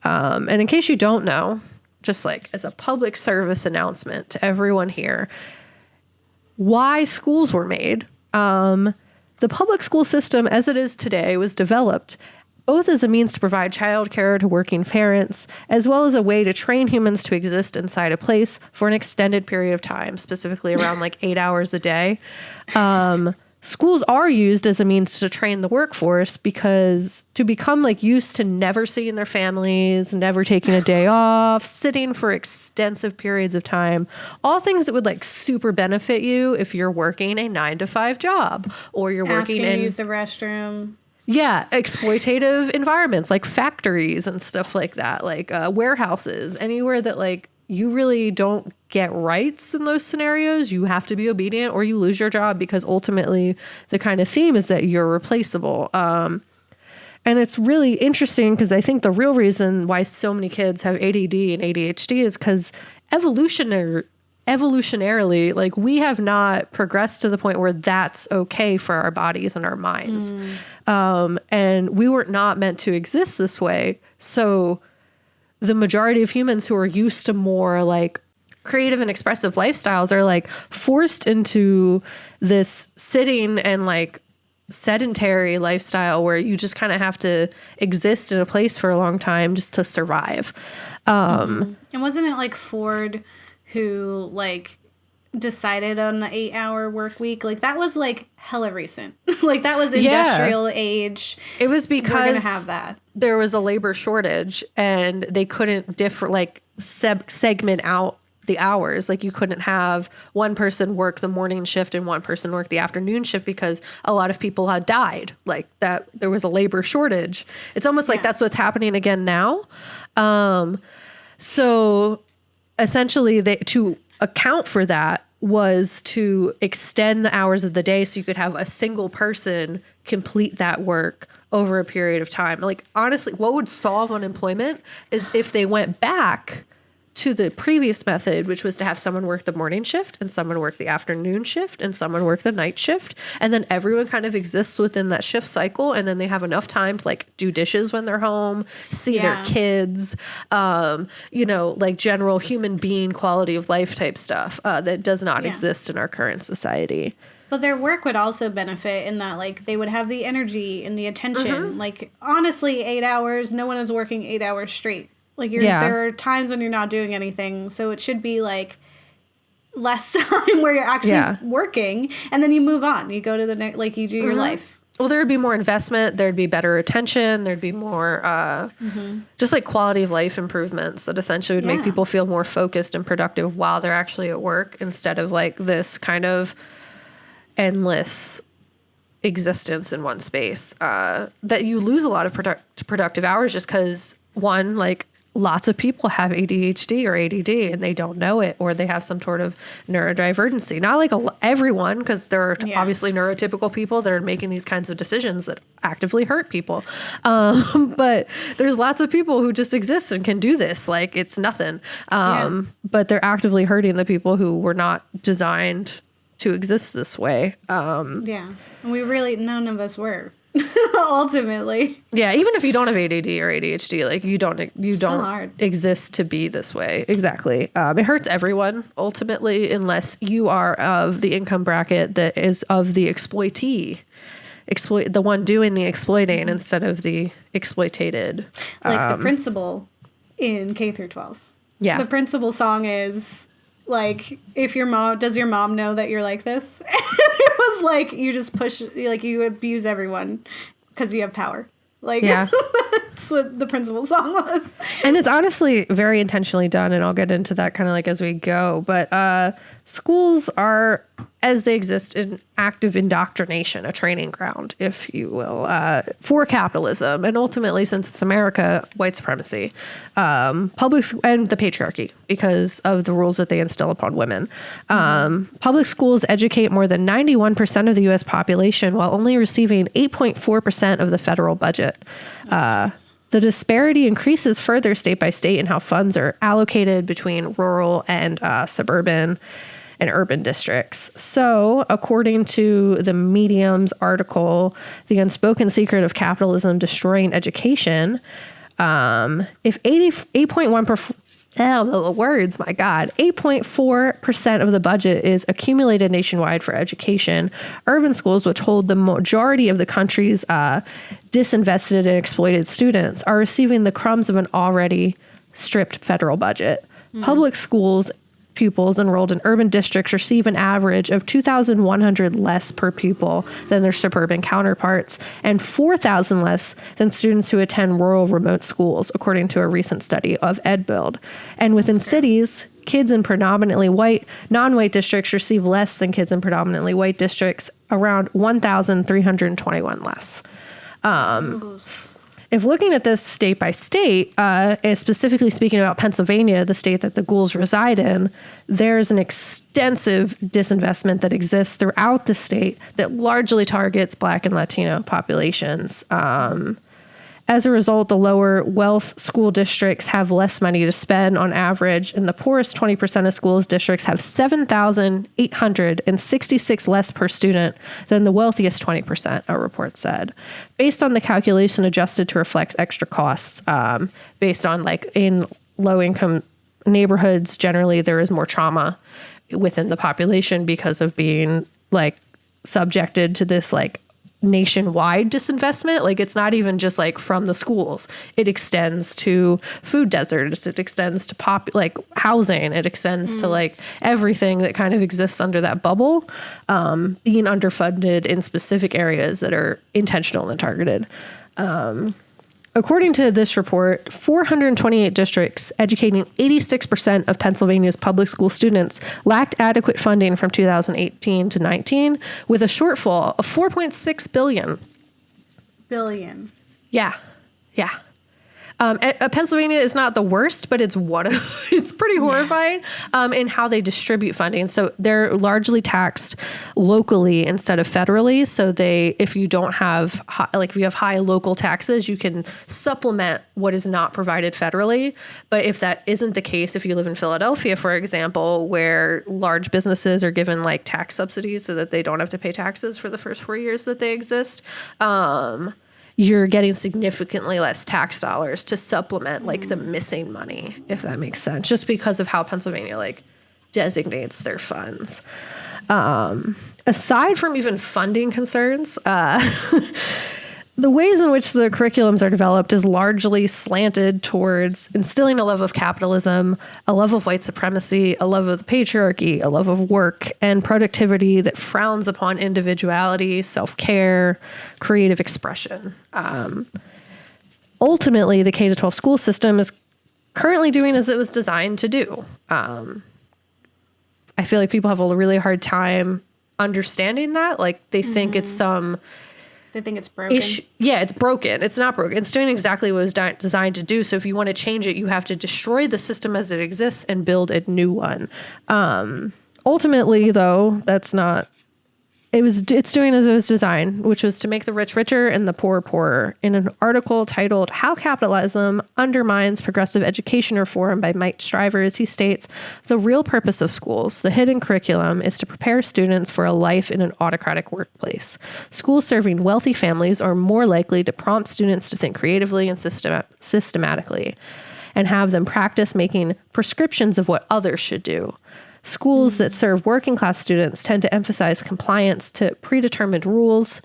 And in case you don't know, just like as a public service announcement to everyone here, why schools were made. The public school system as it is today was developed both as a means to provide childcare to working parents, as well as a way to train humans to exist inside a place for an extended period of time, specifically around like 8 hours a day. Schools are used as a means to train the workforce because to become like used to never seeing their families, never taking a day off, sitting for extensive periods of time, all things that would like super benefit you if you're working a 9-to-5 job or you're working in use the restroom. Yeah, exploitative environments like factories and stuff like that, like warehouses, anywhere that like you really don't get rights in those scenarios. You have to be obedient or you lose your job because ultimately the kind of theme is that you're replaceable. And it's really interesting because I think the real reason why so many kids have ADD and ADHD is because evolutionarily, like we have not progressed to the point where that's okay for our bodies and our minds. And we were not meant to exist this way. So the majority of humans who are used to more like creative and expressive lifestyles are like forced into this sitting and like sedentary lifestyle where you just kind of have to exist in a place for a long time just to survive. And wasn't it like Ford who like decided on the 8-hour work week? Like that was like hella recent. Like that was industrial age. It was because we're gonna have that. There was a labor shortage and they couldn't segment out the hours. Like you couldn't have one person work the morning shift and one person work the afternoon shift because a lot of people had died. Like that there was a labor shortage. It's almost like that's what's happening again now. So essentially to account for that was to extend the hours of the day so you could have a single person complete that work over a period of time. Like honestly, what would solve unemployment is if they went back to the previous method, which was to have someone work the morning shift and someone work the afternoon shift and someone work the night shift. And then everyone kind of exists within that shift cycle. And then they have enough time to like do dishes when they're home, see their kids, like general human being quality of life type stuff that does not exist in our current society. But their work would also benefit in that, like, they would have the energy and the attention. Like, honestly, 8 hours, no one is working 8 hours straight. Like, there are times when you're not doing anything, so it should be, like, less time where you're actually working, and then you move on. You go to the next, like, you do your life. Well, there would be more investment. There'd be better attention. There'd be more just, like, quality of life improvements that essentially would make people feel more focused and productive while they're actually at work instead of, like, this kind of endless existence in one space that you lose a lot of productive hours just because, one, like, lots of people have ADHD or ADD and they don't know it, or they have some sort of neurodivergency. Not like everyone, because there are obviously neurotypical people that are making these kinds of decisions that actively hurt people. But there's lots of people who just exist and can do this. Like, it's nothing. But they're actively hurting the people who were not designed to exist this way. And we really, none of us were. Ultimately. Yeah, even if you don't have ADD or ADHD, like you don't exist to be this way. Exactly. It hurts everyone ultimately, unless you are of the income bracket that is of the exploitee, the one doing the exploiting instead of the exploited. Like the principal in K through 12. Yeah. The principal song is like, does your mom know that you're like this? It was like, you just push, like, you abuse everyone because you have power. Like, that's what the principal song was. And it's honestly very intentionally done, and I'll get into that kind of like as we go. But schools are, as they exist, in active indoctrination, a training ground, if you will, for capitalism. And ultimately, since it's America, white supremacy, public and the patriarchy, because of the rules that they instill upon women. Public schools educate more than 91% of the U.S. population while only receiving 8.4% of the federal budget. The disparity increases further state by state in how funds are allocated between rural and suburban and urban districts. So, according to the Medium's article, The Unspoken Secret of Capitalism Destroying Education, if 8.4% of the budget is accumulated nationwide for education, urban schools, which hold the majority of the country's disinvested and exploited students, are receiving the crumbs of an already stripped federal budget. Public schools pupils enrolled in urban districts receive an average of $2,100 less per pupil than their suburban counterparts, and $4,000 less than students who attend rural remote schools, according to a recent study of EdBuild. And within cities, kids in predominantly white, non-white districts receive less than kids in predominantly white districts, around $1,321 less. If looking at this state by state, and specifically speaking about Pennsylvania, the state that the Ghouls reside in, there's an extensive disinvestment that exists throughout the state that largely targets Black and Latino populations. As a result, the lower wealth school districts have less money to spend on average, and the poorest 20% of schools districts have $7,866 less per student than the wealthiest 20%, a report said. Based on the calculation adjusted to reflect extra costs, based on like in low-income neighborhoods, generally there is more trauma within the population because of being like subjected to this like nationwide disinvestment. Like it's not even just like from the schools. It extends to food deserts. It extends to like housing. It extends to like everything that kind of exists under that bubble, being underfunded in specific areas that are intentional and targeted. According to this report, 428 districts educating 86% of Pennsylvania's public school students lacked adequate funding from 2018 to 19, with a shortfall of $4.6 billion. Billion. Yeah. Pennsylvania is not the worst, but it's it's pretty horrifying in how they distribute funding. So they're largely taxed locally instead of federally. So if you don't have if you have high local taxes, you can supplement what is not provided federally. But if that isn't the case, if you live in Philadelphia, for example, where large businesses are given like tax subsidies so that they don't have to pay taxes for the first 4 years that they exist, you're getting significantly less tax dollars to supplement like the missing money, if that makes sense, just because of how Pennsylvania like designates their funds. Aside from even funding concerns, the ways in which the curriculums are developed is largely slanted towards instilling a love of capitalism, a love of white supremacy, a love of the patriarchy, a love of work and productivity that frowns upon individuality, self-care, creative expression. Ultimately, the K-12 school system is currently doing as it was designed to do. I feel like people have a really hard time understanding that. Like they think it's some... They think it's broken. Yeah, it's broken. It's not broken. It's doing exactly what it was designed to do. So if you want to change it, you have to destroy the system as it exists and build a new one. Ultimately, though, that's not... It's doing as it was designed, which was to make the rich richer and the poor poorer. In an article titled "How Capitalism Undermines Progressive Education Reform" by Mike Strivers, he states, "The real purpose of schools, the hidden curriculum, is to prepare students for a life in an autocratic workplace. Schools serving wealthy families are more likely to prompt students to think creatively and systematically, and have them practice making prescriptions of what others should do. Schools that serve working class students tend to emphasize compliance to predetermined rules,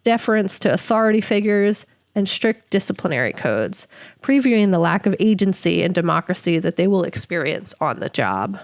deference to authority figures, and strict disciplinary codes, previewing the lack of agency and democracy that they will experience on the job."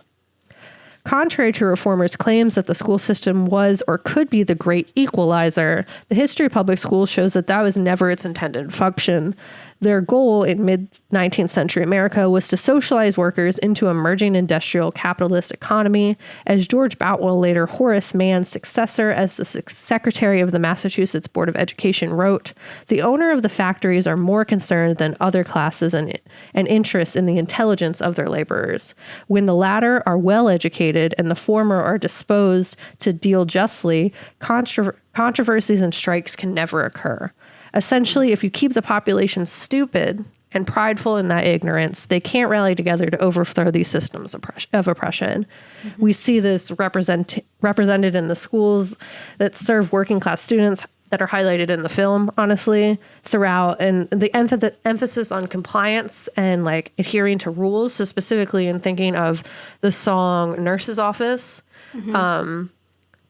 Contrary to reformers' claims that the school system was or could be the great equalizer, the history of public schools shows that that was never its intended function. Their goal in mid-19th century America was to socialize workers into a merging industrial capitalist economy. As George Boutwell, later Horace Mann's successor as the secretary of the Massachusetts Board of Education, wrote, "The owner of the factories are more concerned than other classes and interests in the intelligence of their laborers. When the latter are well educated and the former are disposed to deal justly, controversies and strikes can never occur. Essentially, if you keep the population stupid and prideful in that ignorance, they can't rally together to overthrow these systems of oppression." Mm-hmm. We see this represented in the schools that serve working class students that are highlighted in the film, honestly, throughout. And the emphasis on compliance and like adhering to rules. So specifically in thinking of the song Nurse's Office,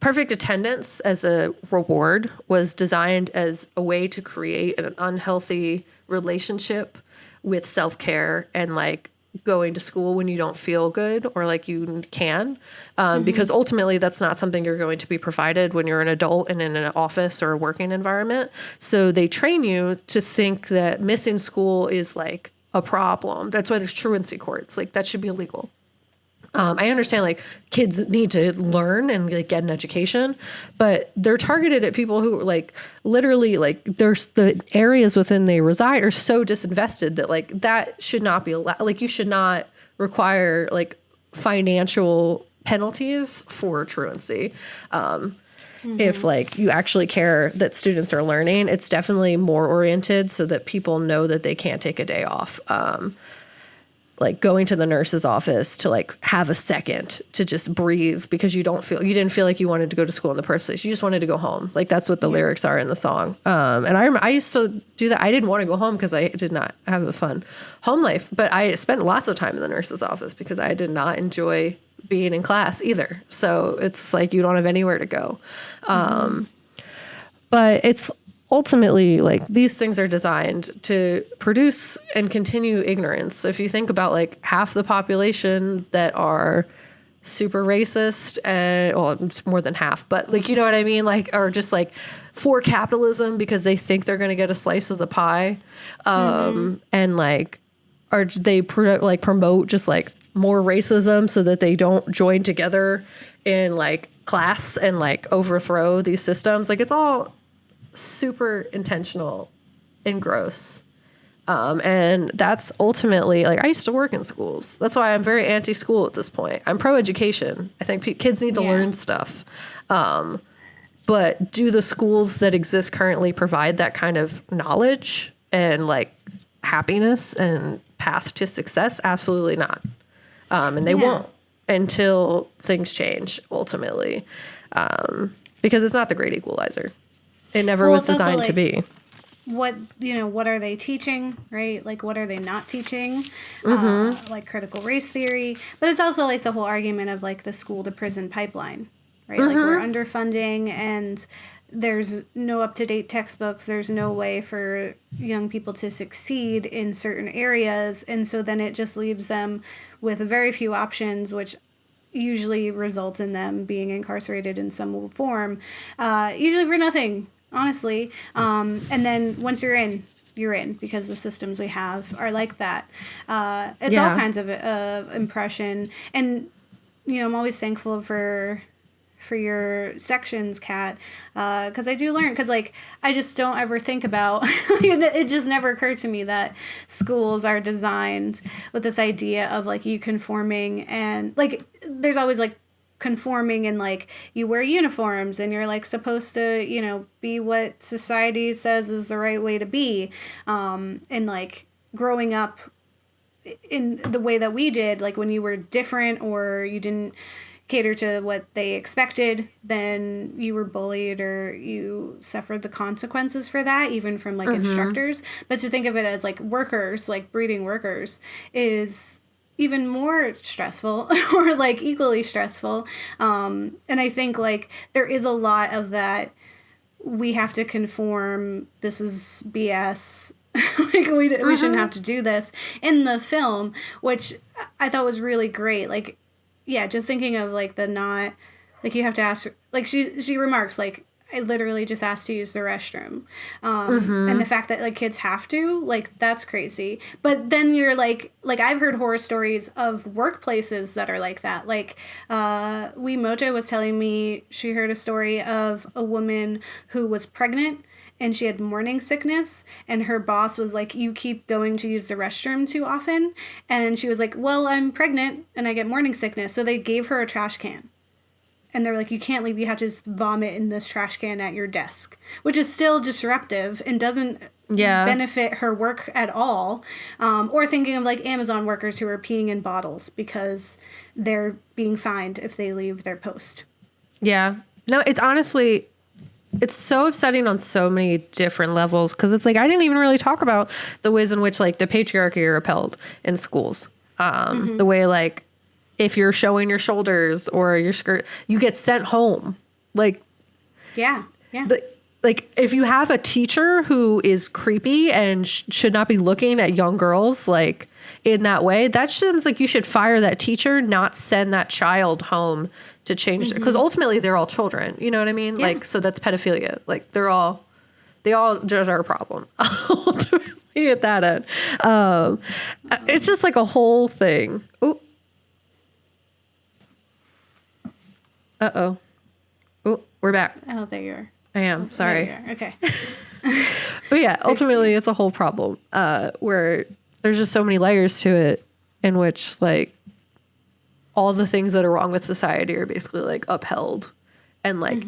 perfect attendance as a reward was designed as a way to create an unhealthy relationship with self-care and like going to school when you don't feel good or like you can, because ultimately that's not something you're going to be provided when you're an adult and in an office or a working environment. So they train you to think that missing school is like a problem. That's why there's truancy courts. Like that should be illegal. I understand like kids need to learn and like get an education, but they're targeted at people who like literally like there's the areas within they reside are so disinvested that like that should not be allowed. Like you should not require like financial penalties for truancy. If like you actually care that students are learning, it's definitely more oriented so that people know that they can't take a day off. Like going to the nurse's office to like have a second to just breathe because you didn't feel like you wanted to go to school in the first place. You just wanted to go home. Like that's what the lyrics are in the song. And I used to do that. I didn't want to go home because I did not have a fun home life, but I spent lots of time in the nurse's office because I did not enjoy being in class either. So it's like, you don't have anywhere to go. But it's ultimately, like, these things are designed to produce and continue ignorance. So if you think about, like, half the population that are super racist, and, well, it's more than half, but, like, you know what I mean? Like, are just, like, for capitalism because they think they're going to get a slice of the pie. And, like, they promote just, like, more racism so that they don't join together in, like, class and, like, overthrow these systems. Like, it's all super intentional and gross. And that's ultimately, like, I used to work in schools. That's why I'm very anti-school at this point. I'm pro-education. I think kids need to learn stuff. But do the schools that exist currently provide that kind of knowledge and, like, happiness and path to success? Absolutely not. And they won't until things change, ultimately. Because it's not the great equalizer. It never was designed to be. What are they teaching, right? Like, what are they not teaching? Like critical race theory. But it's also like the whole argument of like the school to prison pipeline, right? Like, we're underfunding and there's no up-to-date textbooks. There's no way for young people to succeed in certain areas. And so then it just leaves them with very few options, which usually result in them being incarcerated in some form, usually for nothing. Honestly. And then once you're in, because the systems we have are like that. It's all kinds of impression. And, I'm always thankful for your sections, Kat, because I do learn, because, like, I just don't ever think about, it just never occurred to me that schools are designed with this idea of, like, you conforming, and, like, there's always, like, conforming and, like, you wear uniforms and you're, like, supposed to, be what society says is the right way to be. And, like, growing up in the way that we did, like, when you were different or you didn't cater to what they expected, then you were bullied or you suffered the consequences for that, even from, like, instructors. But to think of it as, like, workers, like breeding workers, is even more stressful or, like, equally stressful. And I think, like, there is a lot of that. We have to conform. This is BS. Like, we shouldn't have to do this in the film, which I thought was really great. Like, yeah, just thinking of, like, the not, like, you have to ask, like, she remarks, like, I literally just asked to use the restroom. And the fact that, like, kids have to, like, that's crazy. But then you're like, I've heard horror stories of workplaces that are like that. Like, Mojo was telling me she heard a story of a woman who was pregnant and she had morning sickness, and her boss was like, you keep going to use the restroom too often. And she was like, well, I'm pregnant and I get morning sickness. So they gave her a trash can. And they're like, you can't leave. You have to just vomit in this trash can at your desk, which is still disruptive and doesn't benefit her work at all. Or thinking of, like, Amazon workers who are peeing in bottles because they're being fined if they leave their post. Yeah. No, it's honestly, it's so upsetting on so many different levels, because it's like, I didn't even really talk about the ways in which, like, the patriarchy are upheld in schools. The way, like, if you're showing your shoulders or your skirt, you get sent home. Like, like, if you have a teacher who is creepy and should not be looking at young girls, like, in that way, that sounds like you should fire that teacher, not send that child home to change because ultimately they're all children. You know what I mean? Yeah. Like, so that's pedophilia. Like, they all just are a problem. Ultimately at that end. It's just like a whole thing. Ooh. Uh-oh. Oh, we're back. Oh, there you are. I am. Sorry. There you are. Okay. But yeah, ultimately it's a whole problem where there's just so many layers to it, in which, like, all the things that are wrong with society are basically, like, upheld and, like,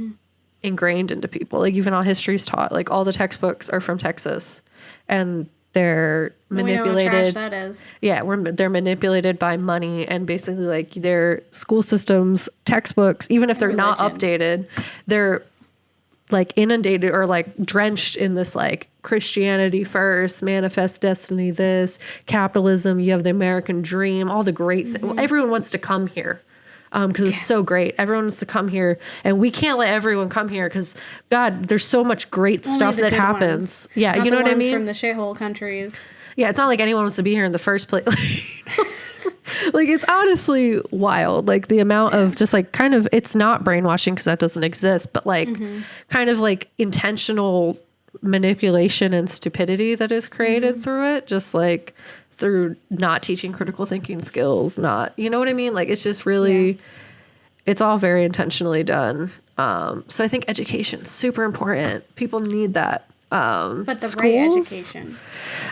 ingrained into people. Like, even all history's taught. Like, all the textbooks are from Texas, and they're manipulated. We know what trash that is. Yeah, they're manipulated by money, and basically, like, their school systems, textbooks, even if they're not updated, they're, like, inundated or, like, drenched in this, like, Christianity first, manifest destiny, this capitalism. You have the American dream, all the great things. Everyone wants to come here because it's so great. Everyone wants to come here, and we can't let everyone come here because, God, there's so much great stuff that happens. Yeah, not you know the what I ones mean? From the shithole countries. Yeah, it's not like anyone wants to be here in the first place. Like, it's honestly wild. Like, the amount of just, like, kind of, it's not brainwashing because that doesn't exist, but, like, kind of, like, intentional manipulation and stupidity that is created through it. Just, like, through not teaching critical thinking skills, not, you know what I mean? Like, it's just really, it's all very intentionally done. So I think education's super important. People need that. But the schools, right education.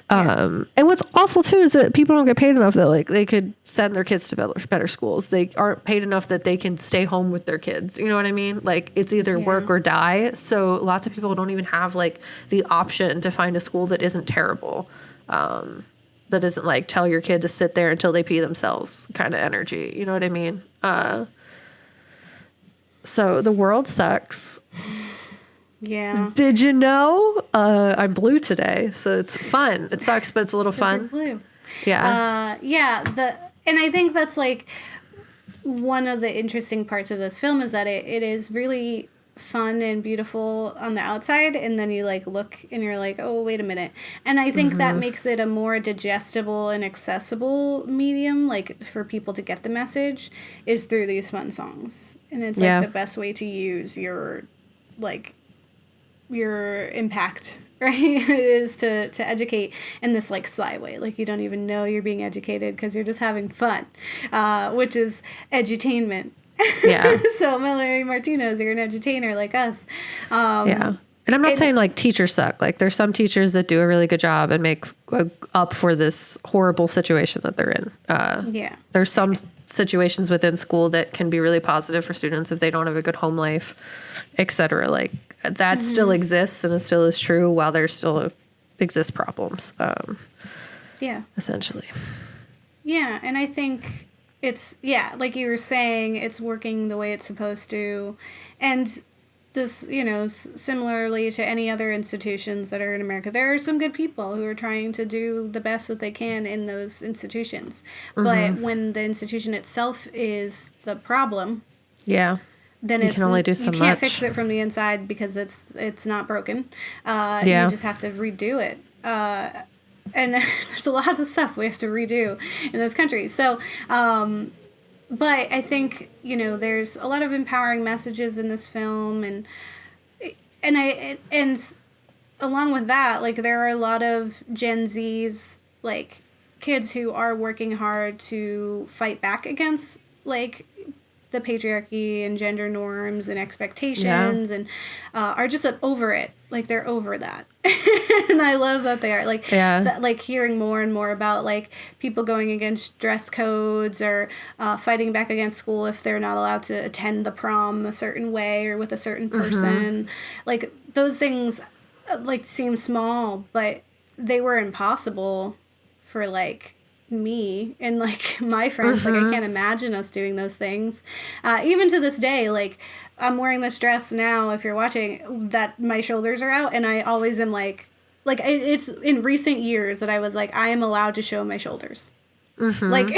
And what's awful too is that people don't get paid enough that like they could send their kids to better schools. They aren't paid enough that they can stay home with their kids. You know what I mean? Like it's either work or die. So lots of people don't even have like the option to find a school that isn't terrible. That isn't like tell your kid to sit there until they pee themselves kind of energy. You know what I mean? So the world sucks. Yeah. Did you know? I'm blue today, so it's fun. It sucks, but it's a little fun. Blue. Yeah. And I think that's like one of the interesting parts of this film is that it is really fun and beautiful on the outside, and then you like look and you're like, oh, wait a minute. And I think that makes it a more digestible and accessible medium, like for people to get the message, is through these fun songs. And it's like the best way to use your impact, right? is to educate in this like sly way. Like you don't even know you're being educated because you're just having fun, which is edutainment. Yeah. So Melanie Martinez, you're an edutainer like us. And I'm not saying like teachers suck. Like there's some teachers that do a really good job and make up for this horrible situation that they're in. There's some situations within school that can be really positive for students if they don't have a good home life, etc. Like that still exists and it still is true while there still exist problems. Essentially. Yeah. And I think it's, like you were saying, it's working the way it's supposed to. And this, similarly to any other institutions that are in America, there are some good people who are trying to do the best that they can in those institutions. But when the institution itself is the problem, then you can only do so much. You can't fix it from the inside because it's not broken. You just have to redo it. And there's a lot of stuff we have to redo in this country. So, but I think, there's a lot of empowering messages in this film, and along with that, like there are a lot of Gen Zs, like kids who are working hard to fight back against like the patriarchy and gender norms and expectations, and are just over it. Like they're over that. And I love that they are like, that, like hearing more and more about like people going against dress codes or fighting back against school if they're not allowed to attend the prom a certain way or with a certain person. Like those things like seem small, but they were impossible for like me and like my friends. Like I can't imagine us doing those things. Even to this day, like I'm wearing this dress now, if you're watching, that my shoulders are out, and I always am like it's in recent years that I was like, I am allowed to show my shoulders. Like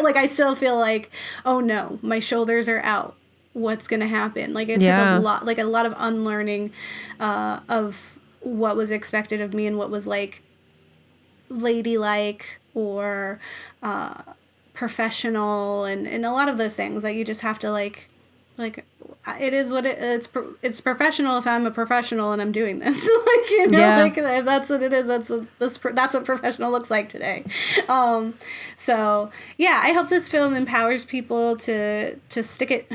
like I still feel like, oh no, my shoulders are out, what's gonna happen? Like it took a lot of unlearning of what was expected of me and what was like ladylike or professional, and a lot of those things that you just have to like it is what it's professional if I'm a professional and I'm doing this. Like like if that's what it is, that's what professional looks like today. So I hope this film empowers people to stick it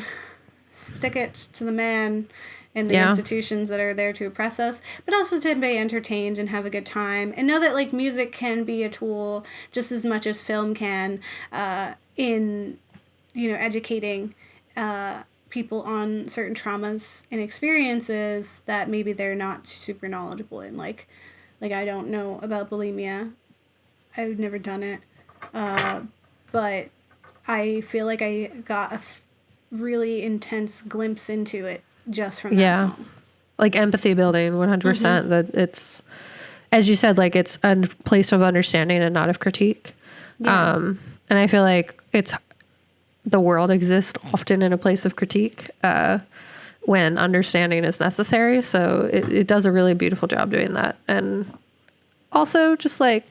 to the man and the institutions that are there to oppress us, but also to be entertained and have a good time, and know that like music can be a tool just as much as film can in educating people on certain traumas and experiences that maybe they're not super knowledgeable in. Like I don't know about bulimia. I've never done it, but I feel like I got a really intense glimpse into it just from that song. Like empathy building, 100%. That it's, as you said, like it's a place of understanding and not of critique. And I feel like the world exists often in a place of critique when understanding is necessary. So it does a really beautiful job doing that. And also just like,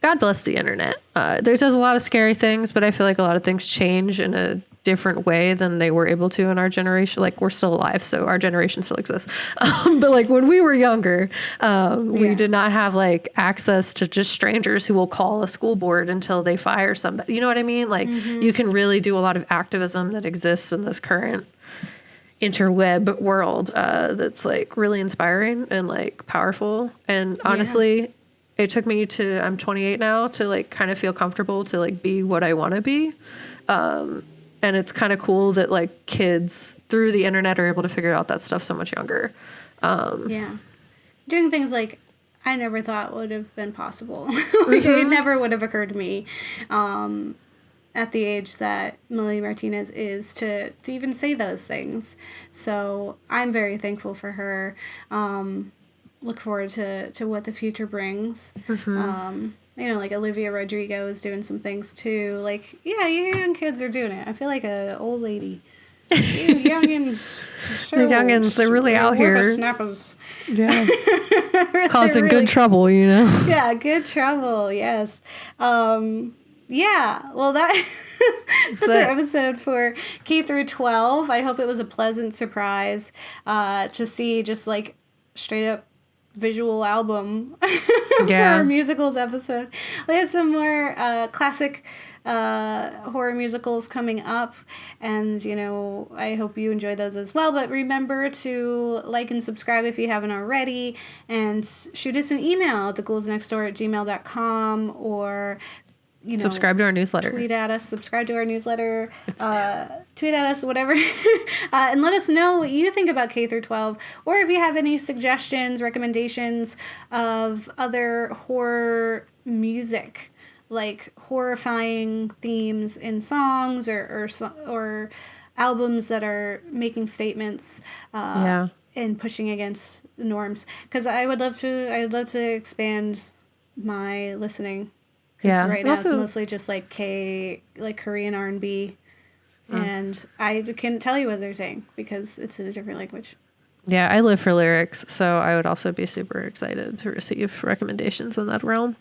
God bless the internet. There's a lot of scary things, but I feel like a lot of things change in a different way than they were able to in our generation. Like we're still alive, so our generation still exists. But like when we were younger, we did not have like access to just strangers who will call a school board until they fire somebody. You know what I mean? Like you can really do a lot of activism that exists in this current interweb world that's like really inspiring and like powerful. And honestly, it took me to, I'm 28 now, to like kind of feel comfortable to like be what I want to be. And it's kind of cool that like kids through the internet are able to figure out that stuff so much younger. Yeah. Doing things like I never thought would have been possible. Like, it never would have occurred to me at the age that Melanie Martinez is to even say those things. So I'm very thankful for her. Look forward to what the future brings. You know, like Olivia Rodrigo is doing some things too. Like, yeah, you young kids are doing it. I feel like a old lady. You youngins. The youngins, they're really out here. Snappers. Yeah. Causing good trouble, you know? Yeah, good trouble, yes. Yeah, well, that's our episode for K through 12. I hope it was a pleasant surprise to see just like straight up visual album for our musicals episode. We have some more classic horror musicals coming up, and you know, I hope you enjoy those as well. But remember to like and subscribe if you haven't already, and shoot us an email at theghouls.nextdoor@gmail.com, or you know, subscribe to our newsletter. Tweet at us, subscribe to our newsletter, tweet at us, whatever. And let us know what you think about K through 12, or if you have any suggestions, recommendations of other horror music, like horrifying themes in songs or albums that are making statements and pushing against norms. Because I'd love to expand my listening. Yeah, right now it's mostly just like Korean R&B, and I can't tell you what they're saying because it's in a different language. Yeah, I live for lyrics, so I would also be super excited to receive recommendations in that realm.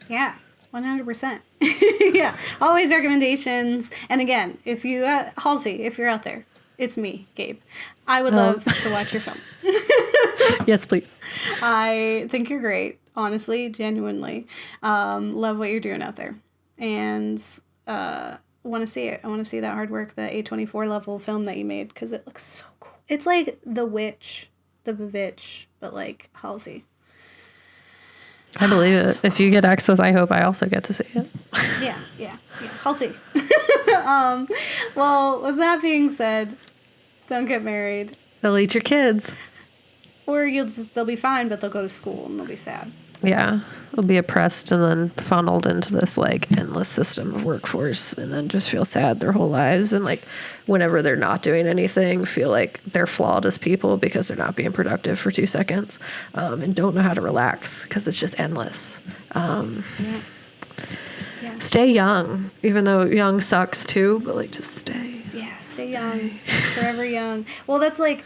Yeah, 100%. Yeah, always recommendations. And again, if you, Halsey, if you're out there, it's me, Gabe. I would love to watch your film. Yes, please. I think you're great. Honestly, genuinely, love what you're doing out there, and want to see it. I want to see that hard work, the A24 level film that you made, because it looks so cool. It's like The Witch, but like Halsey. I believe it. If you get access, I hope I also get to see it. Yeah. Halsey. Well, with that being said, don't get married. They'll eat your kids. Or they'll be fine, but they'll go to school and they'll be sad. Yeah, they'll be oppressed and then funneled into this like endless system of workforce, and then just feel sad their whole lives, and like whenever they're not doing anything, feel like they're flawed as people because they're not being productive for 2 seconds, and don't know how to relax because it's just endless. Stay young, even though young sucks too, but like just stay. Yeah, stay young, forever young. Well, that's like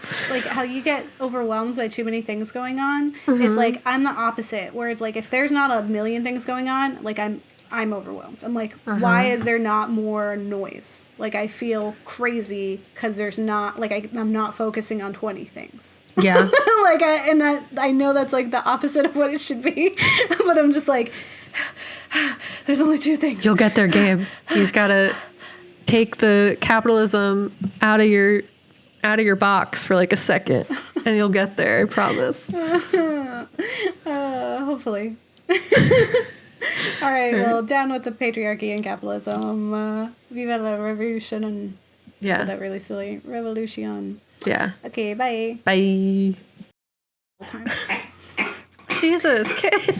how you get overwhelmed by too many things going on. It's like I'm the opposite, where it's like if there's not a million things going on, like I'm overwhelmed. I'm like, why is there not more noise? Like I feel crazy because there's not, like I'm not focusing on 20 things. Yeah. Like I know that's like the opposite of what it should be, but I'm just like, there's only 2 things. You'll get there, Gabe. You just gotta take the capitalism out of your box for like a second, and you'll get there. I promise. Hopefully. All right. Well, down with the patriarchy and capitalism. Viva la revolution. Yeah. Said that really silly. Revolution. Yeah. Okay. Bye. Bye. Jesus, kid.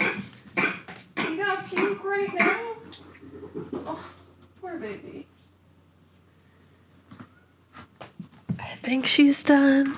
You got puke right now? Oh, poor baby. I think she's done.